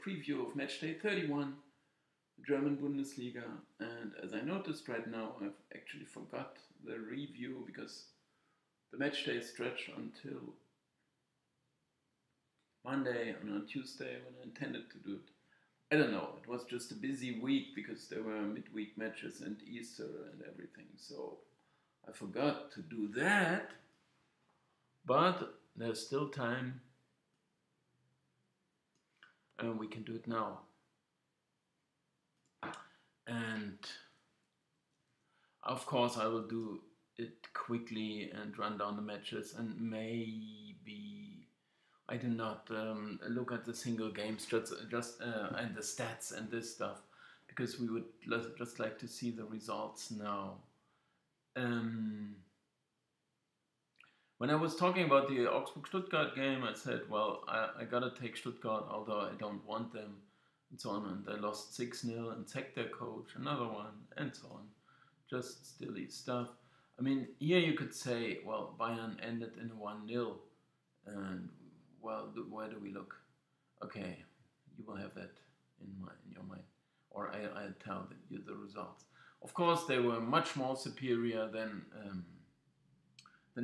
preview of match day 31, the German Bundesliga. And as I noticed right now, I've actually forgot the review because the match day stretched until Monday and on Tuesday when I intended to do it. I don't know, it was just a busy week because there were midweek matches and Easter and everything. So I forgot to do that, but there's still time and we can do it now. And of course I will do it quickly and run down the matches, and maybe I do not look at the single games just and the stats and this stuff, because we would just like to see the results now. When I was talking about the Augsburg-Stuttgart game, I said, well, I gotta take Stuttgart, although I don't want them, and so on. And they lost 6-0 and sacked their coach, another one, and so on. Just silly stuff. I mean, here you could say, well, Bayern ended in a 1-0, and well, where do we look? Okay, you will have that in your mind, or I'll tell you the results. Of course, they were much more superior than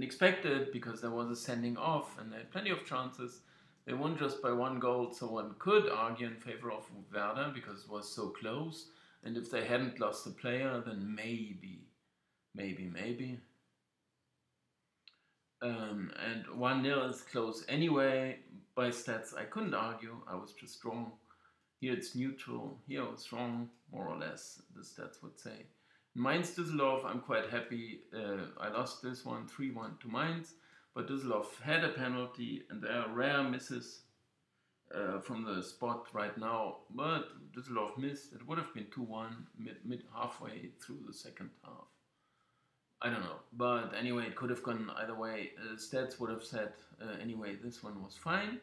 expected, because there was a sending off and they had plenty of chances. They won just by 1 goal, so one could argue in favor of Werder because it was so close. And if they hadn't lost a player, then maybe. And 1-0 is close anyway. By stats, I couldn't argue. I was just wrong. Here it's neutral. Here I was wrong, more or less, the stats would say. Mainz Düsseldorf, I'm quite happy. I lost this one 3-1 to Mainz, but Düsseldorf had a penalty, and there are rare misses from the spot right now. But Düsseldorf missed. It would have been 2-1 mid halfway through the second half. I don't know, but anyway, it could have gone either way. Stats would have said anyway this one was fine.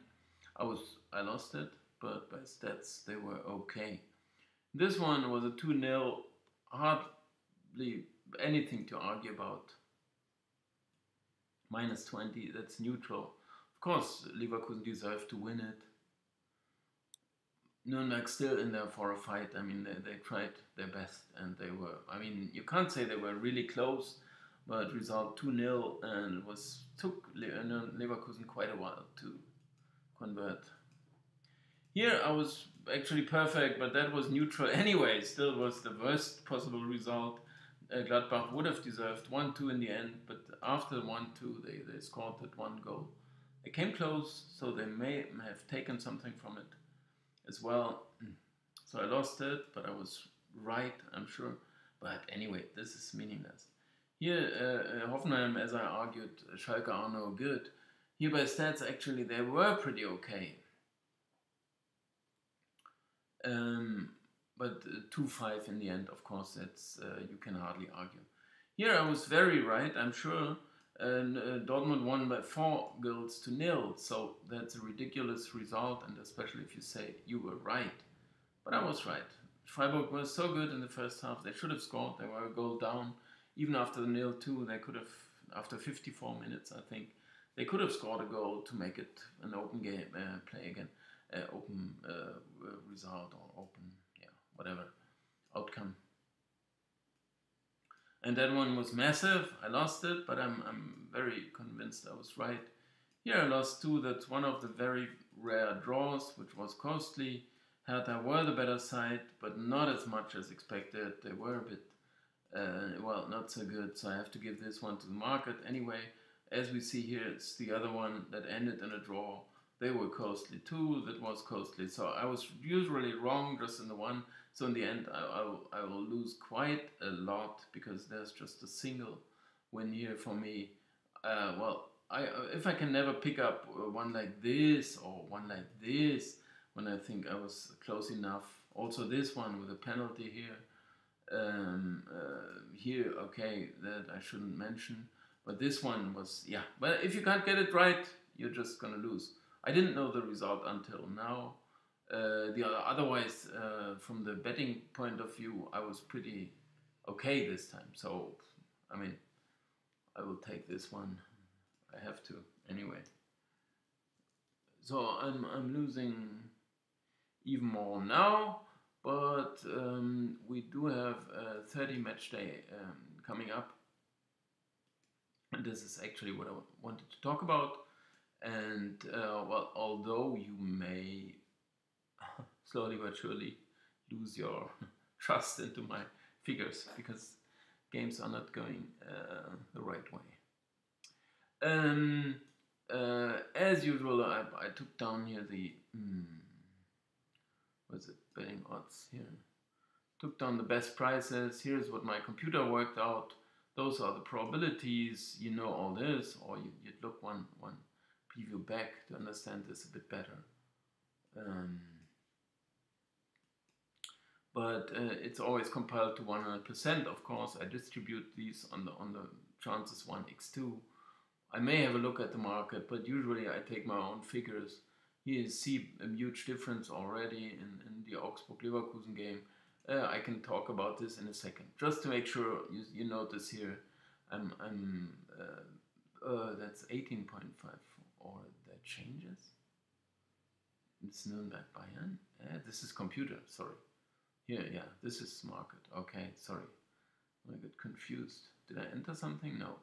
I lost it, but by stats they were okay. This one was a 2-0. Hardly anything to argue about. -20, that's neutral. Of course, Leverkusen deserved to win it. Nürnberg still in there for a fight. I mean, they tried their best, and they were, I mean, you can't say they were really close, but result 2-0, and it took Leverkusen quite a while to convert. Here I was actually perfect, but that was neutral anyway. Still was the worst possible result. Gladbach would have deserved 1-2 in the end, but after 1-2 they scored that 1 goal. They came close, so they may have taken something from it as well. So I lost it, but I was right, I'm sure. But anyway, this is meaningless. Here, Hoffenheim, as I argued, Schalke are no good. Here by stats, actually, they were pretty okay. But 2-5 in the end, of course, that's you can hardly argue. Here I was very right, I'm sure. Dortmund won by 4-0, so that's a ridiculous result, and especially if you say you were right. But I was right. Freiburg was so good in the first half, they should have scored. They were a goal down. Even after the 0-2, they could have, after 54 minutes, I think, they could have scored a goal to make it an open game, play again. Open result, or open, whatever, outcome. And that one was massive. I lost it, but I'm very convinced I was right. Here I lost 2. That's one of the very rare draws, which was costly. Hertha were the better side, but not as much as expected. They were a bit, well, not so good, so I have to give this one to the market. Anyway, as we see here, it's the other one that ended in a draw. They were costly too, that was costly. So I was usually wrong just in the one. So in the end, I will lose quite a lot, because there's just a single win here for me. Well, if I can never pick up one like this or one like this, when I think I was close enough. Also this one with a penalty here. Here, okay, that I shouldn't mention. But this one was, yeah. But if you can't get it right, you're just going to lose. I didn't know the result until now. Otherwise, from the betting point of view, I was pretty okay this time. So, I mean, I will take this one. I have to anyway. So I'm losing even more now, but we do have a 30 match day coming up, and this is actually what I wanted to talk about. And well, although you may slowly but surely lose your trust into my figures because games are not going the right way. As usual, I took down here the what's it, betting odds here. Took down the best prices. Here's what my computer worked out. Those are the probabilities. You know all this, or you'd look one preview back to understand this a bit better. But it's always compiled to 100%. Of course, I distribute these on the chances 1x2. I may have a look at the market, but usually I take my own figures. Here you see a huge difference already in the Augsburg-Leverkusen game. I can talk about this in a second. Just to make sure you notice here, that's 18.5, or that changes. It's Nürnberg Bayern. This is computer, sorry. Here, yeah, this is market. Okay, sorry. I got confused. Did I enter something? No.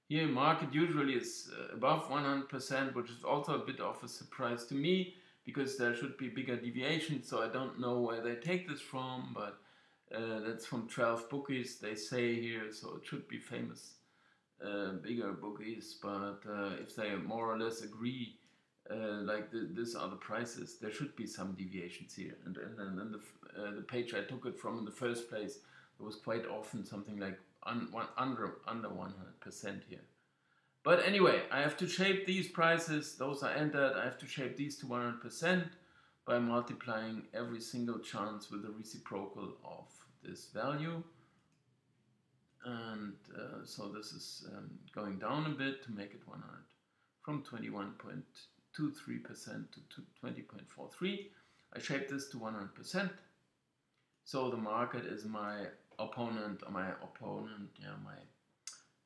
Here, market usually is above 100%, which is also a bit of a surprise to me, because there should be bigger deviations, so I don't know where they take this from, but that's from 12 bookies, they say here, so it should be famous bigger bookies, but if they more or less agree, like these are the prices, there should be some deviations here. And the page I took it from in the first place, it was quite often something like under 100% here. But anyway, I have to shape these prices, those are entered, I have to shape these to 100% by multiplying every single chance with the reciprocal of this value. And so this is going down a bit to make it 100, from 21.23% to 20.43. I shape this to 100%. So the market is my opponent, my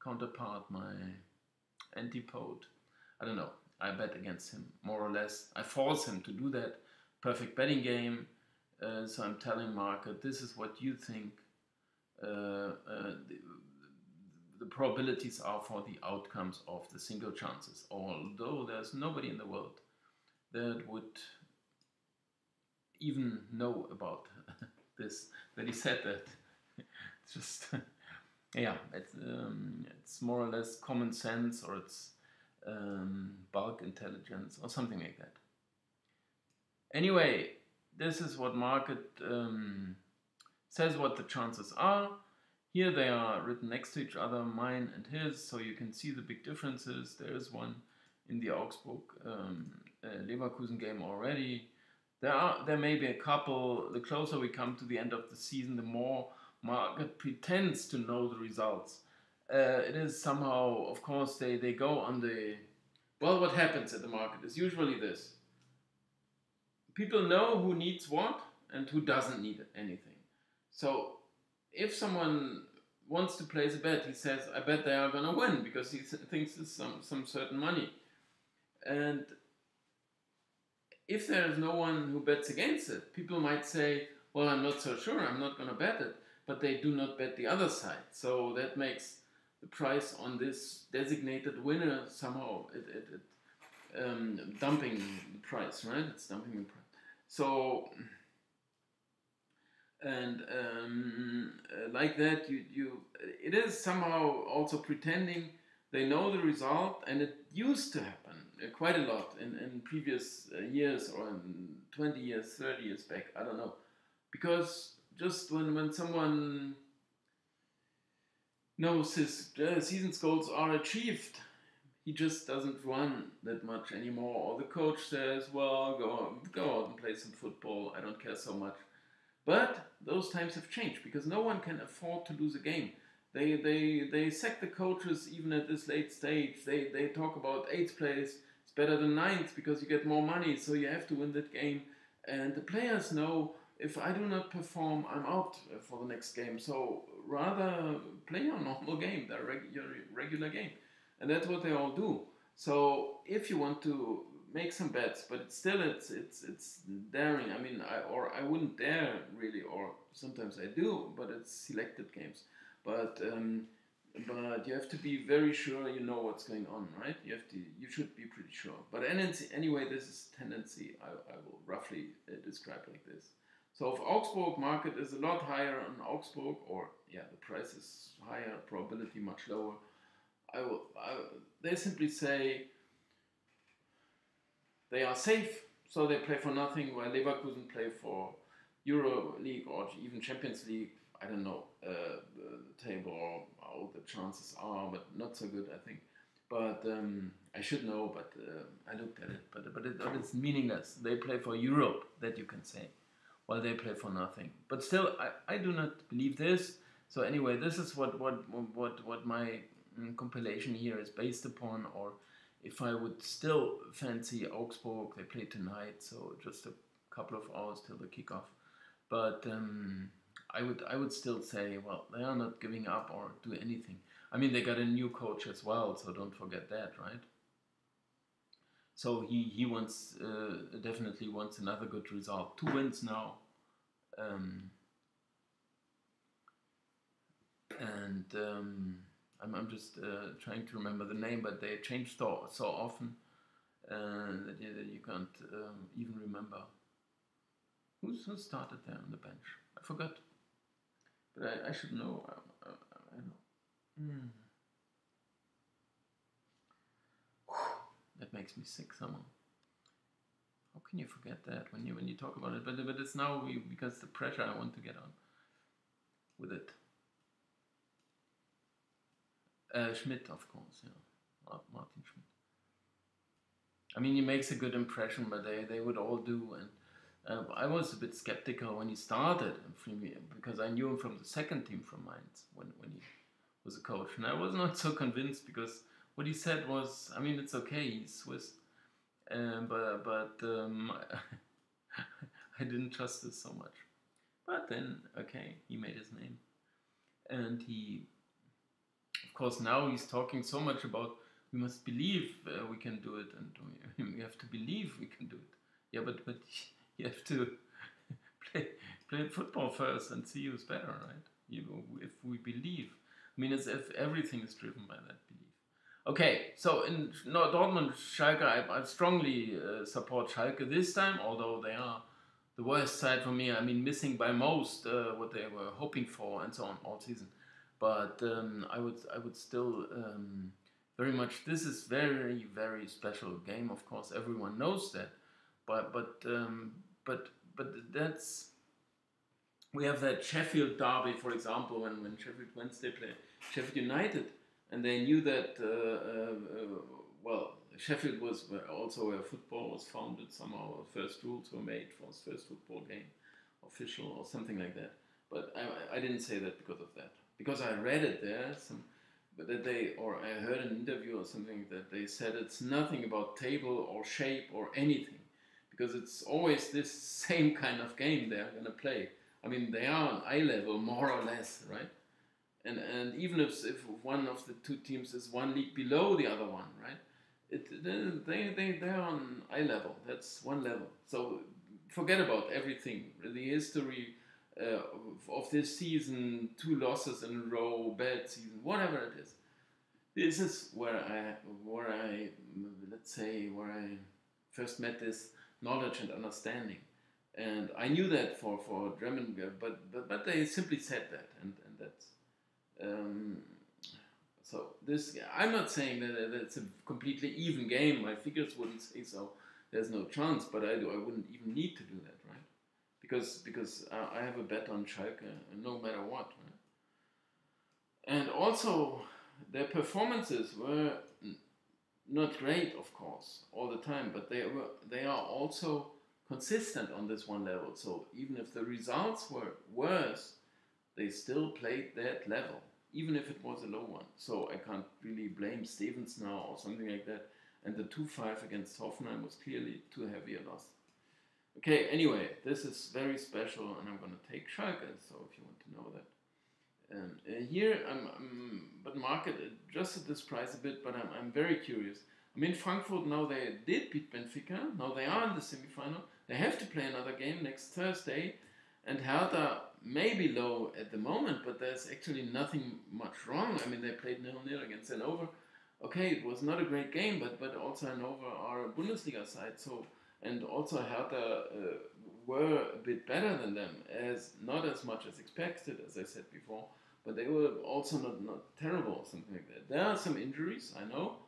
counterpart, my antipode. I don't know. I bet against him, more or less. I force him to do that. Perfect betting game. So I'm telling market, this is what you think the probabilities are for the outcomes of the single chances. Although there's nobody in the world that would even know about this, that he said that. It's just, yeah, it's more or less common sense, or it's bulk intelligence, or something like that. Anyway, this is what market says what the chances are. Here they are written next to each other, mine and his, so you can see the big differences. There is one in the Augsburg Leverkusen game already. There may be a couple. The closer we come to the end of the season, the more market pretends to know the results. It is somehow, of course, they go on the... Well, what happens at the market is usually this. People know who needs what and who doesn't need anything. So if someone wants to place a bet, he says, I bet they are going to win, because he thinks it's some certain money. And if there is no one who bets against it, people might say, well, I'm not so sure, I'm not going to bet it. But they do not bet the other side. So that makes the price on this designated winner somehow dumping the price, right? It's dumping the price. So, and like that, it is somehow also pretending they know the result, and it used to happen quite a lot in previous years, or in 20 years, 30 years back, I don't know. Because just when someone knows his season's goals are achieved, he just doesn't run that much anymore. Or the coach says, well, go out and play some football, I don't care so much. But those times have changed, because no one can afford to lose a game. They sack the coaches even at this late stage. They talk about 8th place, it's better than 9th because you get more money, so you have to win that game. And the players know, if I do not perform, I'm out for the next game. So rather play your normal game, your regular game. And that's what they all do. So if you want to make some bets, but it's still it's daring. I mean, I wouldn't dare really, or sometimes I do, but it's selected games. But but you have to be very sure you know what's going on, right? You should be pretty sure. But anyway, this is tendency. I will roughly describe like this. So if Augsburg market is a lot higher on Augsburg, or yeah, the price is higher, probability much lower. They simply say they are safe, so they play for nothing, while Leverkusen play for Euro League or even Champions League. I don't know the table or how the chances are, but not so good, I think. But I should know, but I looked at it. But it's meaningless. They play for Europe, that you can say, while they play for nothing. But still, I do not believe this. So anyway, this is what my compilation here is based upon, or if I would still fancy Augsburg, they play tonight, so just a couple of hours till the kickoff. But I would still say, well, they are not giving up or do anything. I mean, they got a new coach as well, so don't forget that, right? So he wants definitely wants another good result. 2 wins now, and I'm just trying to remember the name, but they changed so often that you can't even remember. Who started there on the bench? I forgot. But I should know. I know. That makes me sick somehow. How can you forget that when you talk about it? But it's now because the pressure I want to get on with it. Schmidt, of course, yeah, Martin Schmidt. I mean, he makes a good impression, but they would all do. And I was a bit skeptical when he started, because I knew him from the second team from Mainz when he was a coach, and I was not so convinced because what he said was, I mean, it's okay, he's Swiss, but I didn't trust this so much. But then, okay, he made his name, and he, of course, now he's talking so much about we must believe we can do it, and we have to believe we can do it. Yeah, but you have to play football first and see who's better, right? If we believe. I mean, as if everything is driven by that belief. Okay, so in Dortmund, Schalke, I strongly support Schalke this time, although they are the worst side for me. I mean, missing by most what they were hoping for and so on all season. But I would still very much. This is very, very special game. Of course, everyone knows that. But that's, we have that Sheffield derby, for example, when Sheffield Wednesday play Sheffield United, and they knew that well, Sheffield was also where football was founded. Somehow, first rules were made for his first football game, official or something like that. But I didn't say that because of that, because I read it there. But that or I heard an interview or something that they said it's nothing about table or shape or anything, because it's always this same kind of game they're going to play. I mean, they are on eye level, more or less, right? And even if one of the two teams is one league below the other one, right? They're on eye level. That's one level. So forget about everything. The history of this season, 2 losses in a row, bad season, whatever it is. This is where I let's say, where I first met this knowledge and understanding. And I knew that for German, but they simply said that, and that's so this. I'm not saying that it's a completely even game. My figures wouldn't say so. There's no chance, but I wouldn't even need to do that, right? Because I have a bet on Schalke, no matter what, right? And also, their performances were not great, of course, all the time, but they are also consistent on this one level. So even if the results were worse, they still played that level, even if it was a low one. So I can't really blame Stevens now or something like that. And the 2-5 against Hoffenheim was clearly too heavy a loss. Okay, anyway, this is very special, and I'm going to take Schalke, so if you want to know that. And here, but market adjusted this price a bit, but I'm very curious. I mean, Frankfurt now they did beat Benfica. Now they are in the semi-final. They have to play another game next Thursday, and Hertha may be low at the moment, but there's actually nothing much wrong. I mean, they played 0-0 against Hannover. Okay, it was not a great game, but also Hannover are a Bundesliga side, so and also Hertha were a bit better than them, as not as much as expected, as I said before, but they were also not terrible or something like that. There are some injuries, I know,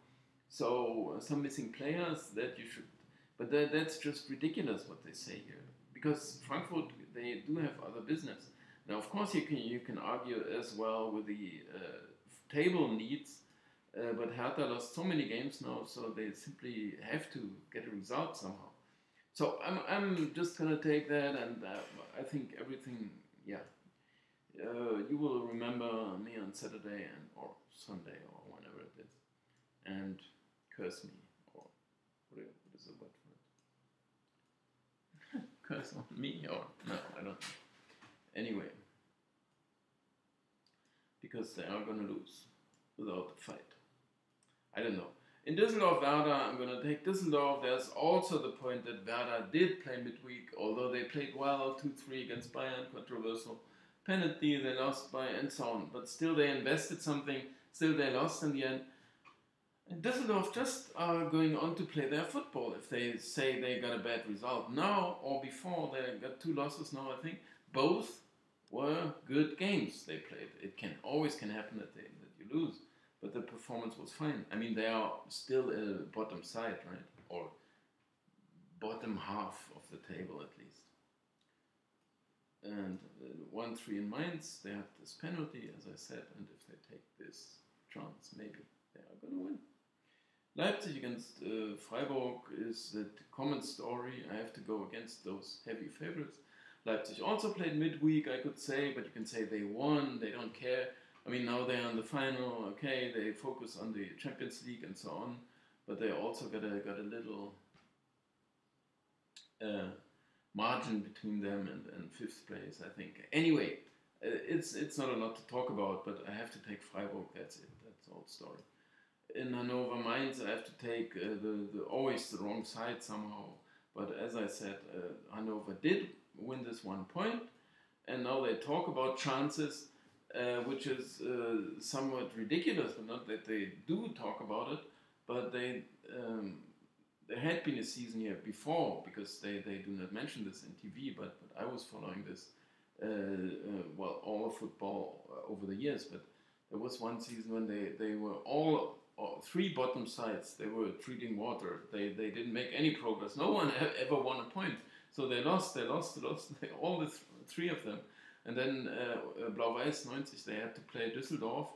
so some missing players that you should, but that's just ridiculous what they say here, because Frankfurt they do have other business. Now, of course, you can argue as well with the table needs. But Hertha lost so many games now, so they simply have to get a result somehow. So I'm just gonna take that, and I think everything. Yeah, you will remember me on Saturday or Sunday or whenever it is, and curse me or what is the word for it? Curse on me or no, I don't know. Anyway, because they are gonna lose without a fight. I don't know. In Düsseldorf, Werder, I'm going to take Düsseldorf. There's also the point that Werder did play midweek, although they played well, 2-3 against Bayern, controversial penalty, they lost by, and so on. But still they invested something, still they lost in the end. And Düsseldorf just are going on to play their football. If they say they got a bad result now or before, they got 2 losses now, I think. Both were good games they played. It always can happen that you lose. But the performance was fine. I mean, they are still bottom side, right? Or bottom half of the table at least. And 1-3 in Mainz, they have this penalty, as I said, and if they take this chance, maybe they are going to win. Leipzig against Freiburg is a common story. I have to go against those heavy favorites. Leipzig also played midweek, I could say, but you can say they won, they don't care. I mean, now they're in the final, okay, they focus on the Champions League and so on, but they also got a little margin between them and 5th place, I think. Anyway, it's not a lot to talk about, but I have to take Freiburg, that's it, that's the whole story. In Hannover, Mainz, I have to take always the wrong side somehow, but as I said, Hannover did win this 1 point, and now they talk about chances, which is somewhat ridiculous, but not that they do talk about it, but there had been a season here before, because they do not mention this in TV, but I was following this, well, all of football over the years, but there was one season when they were all 3 bottom sides, they were treating water, they didn't make any progress, no one ever won a point, so they lost, all the 3 of them. And then Blau-Weiß 90, they had to play Düsseldorf,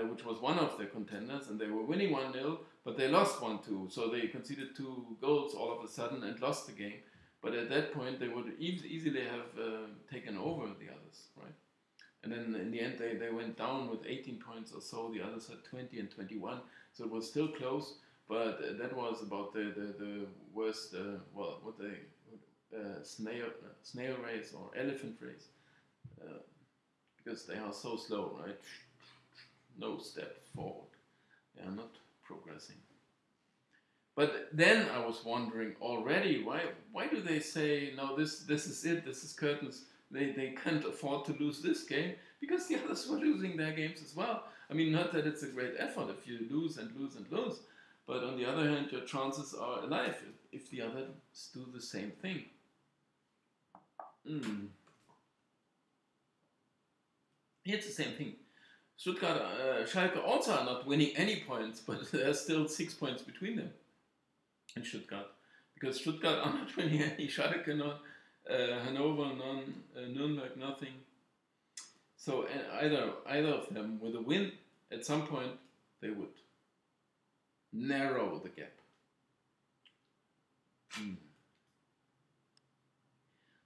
which was one of their contenders, and they were winning 1-0, but they lost 1-2. So they conceded 2 goals all of a sudden and lost the game. But at that point, they would easily have taken over the others, right? And then in the end, they went down with 18 points or so. The others had 20 and 21. So it was still close, but that was about the worst, well, what they, snail race or elephant race. Because they are so slow, right? No step forward. They are not progressing. But then I was wondering already, why do they say, no, this is it, this is curtains, they can't afford to lose this game, because the others were losing their games as well. I mean, not that it's a great effort if you lose and lose and lose, but on the other hand, your chances are alive if the others do the same thing. It's the same thing. Stuttgart, Schalke also are not winning any points, but there are still 6 points between them and Stuttgart. Because Stuttgart are not winning any, Schalke not, Hannover none, Nürnberg nothing. So either of them with a win, at some point they would narrow the gap.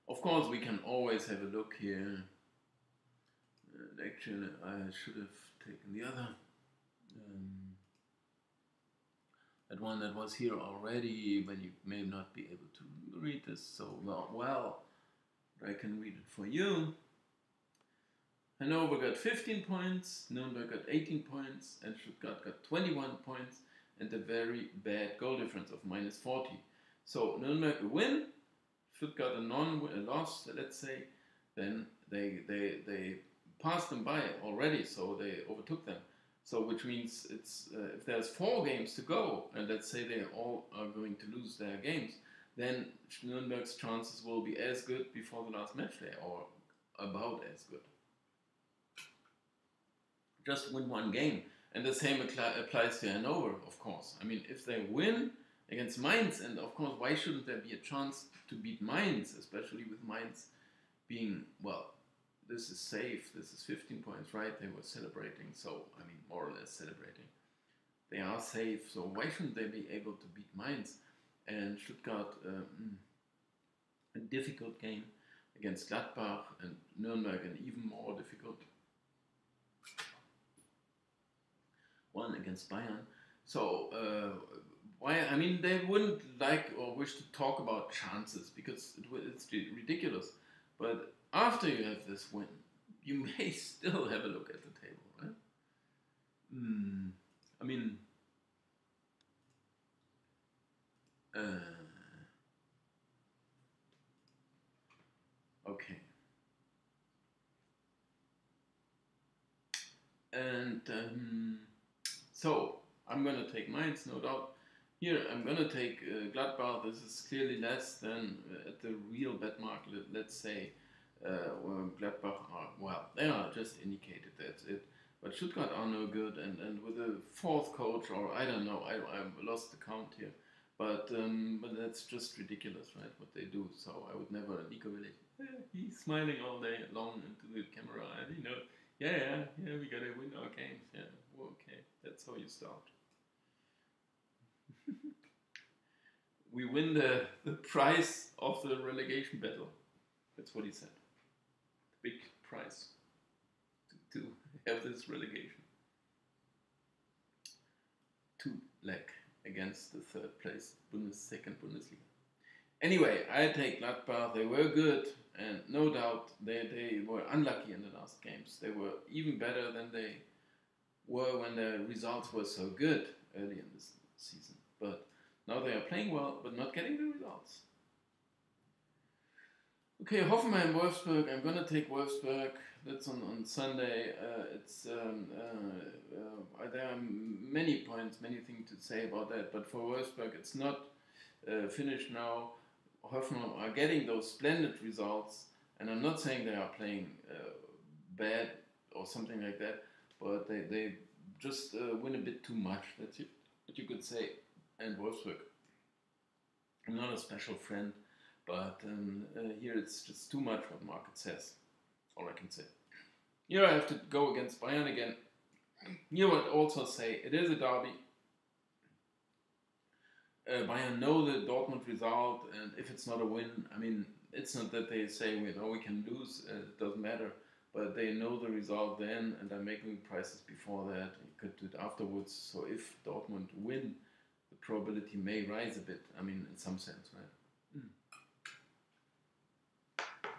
Of course, we can always have a look here. Actually, I should have taken the other. That one that was here already, but you may not be able to read this so well. But I can read it for you. Hannover got 15 points, Nürnberg got 18 points, and Stuttgart got 21 points. and a very bad goal difference of -40. So Nuremberg a win, Stuttgart a loss, let's say, then they passed them by already, so they overtook them. So which means it's if there's 4 games to go, and let's say they all are going to lose their games, then Nuremberg's chances will be as good before the last match day, or about as good. Just win 1 game. And the same applies to Hanover, of course. I mean, if they win against Mainz, and of course, why shouldn't there be a chance to beat Mainz, especially with Mainz being, well, this is safe, this is 15 points, right? They were celebrating, so, I mean, more or less celebrating. They are safe, so why shouldn't they be able to beat Mainz? And Stuttgart, a difficult game against Gladbach, and Nuremberg an even more difficult one against Bayern. So why? I mean, they wouldn't like or wish to talk about chances because it's ridiculous. But after you have this win, you may still have a look at the table, right? I mean, okay. And so I'm going to take Mainz, no doubt. Here I'm going to take Gladbach. This is clearly less than at the real bet market. Let's say Gladbach are, well, they are just indicated, that's it. But Stuttgart are no good, and with a 4th coach, or I don't know, I lost the count here. But that's just ridiculous, right, what they do. So I would never, Nico Willich, he's smiling all day long into the camera, and you know, yeah, we gotta win our games, yeah, well, okay, that's how you start. We win the price of the relegation battle. That's what he said. The big price to have this relegation. 2 leg against the 3rd place, second Bundesliga. Anyway, I take Gladbach. They were good, and no doubt they were unlucky in the last games. They were even better than they were when their results were so good early in this season. But now they are playing well, but not getting the results. Okay, Hoffenheim, Wolfsburg. I'm going to take Wolfsburg. That's on Sunday. There are many points, many things to say about that. But for Wolfsburg, it's not finished now. Hoffenheim are getting those splendid results. And I'm not saying they are playing bad or something like that. But they just win a bit too much. That's what you could say. And Wolfsburg, I'm not a special friend, but here it's just too much what market says. All I can say. Here I have to go against Bayern again. Here I would also say it is a derby. Bayern know the Dortmund result, and if it's not a win, I mean, it's not that they say we can lose, it doesn't matter, but they know the result then, and are making prices before that. You could do it afterwards. So if Dortmund win, the probability may rise a bit. I mean, in some sense, right?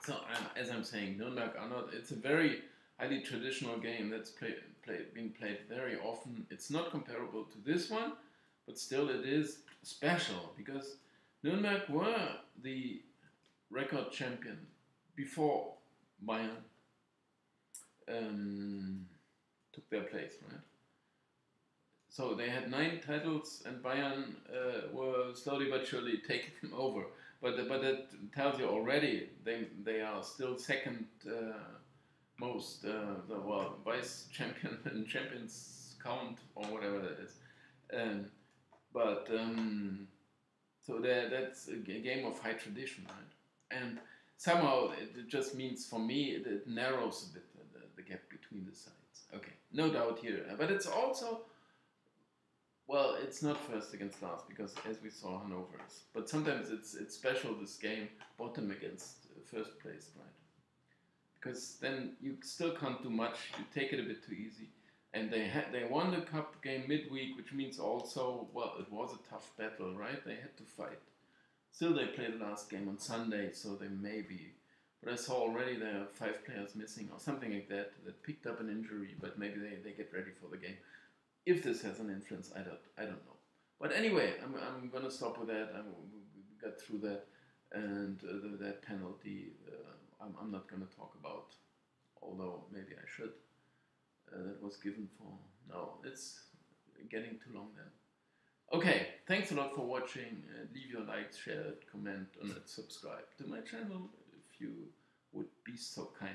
So as I'm saying, Nuremberg are not. It's a very highly traditional game that's being played very often. It's not comparable to this one, but still it is special because Nuremberg were the record champion before Bayern took their place, right? So they had 9 titles, and Bayern were slowly but surely taking them over. But that tells you already they are still second most vice champion and champions count or whatever that is. So that's a game of high tradition, right? And somehow it just means for me it narrows a bit the gap between the sides. Okay, no doubt here, but it's also. Well, it's not first against last because, as we saw, Hanover is. But sometimes it's special, this game, bottom against first place, right? Because then you still can't do much. You take it a bit too easy. And they won the cup game midweek, which means also, well, it was a tough battle, right? They had to fight. Still, they played the last game on Sunday, so they may be. But I saw already there are 5 players missing or something like that picked up an injury, but maybe they get ready for the game. If this has an influence, I don't know. But anyway, I'm gonna stop with that. We got through that, and that penalty. I'm not gonna talk about, although maybe I should. That was given for. No, it's getting too long then. Okay, thanks a lot for watching. Leave your likes, share it, comment on it, subscribe to my channel if you would be so kind.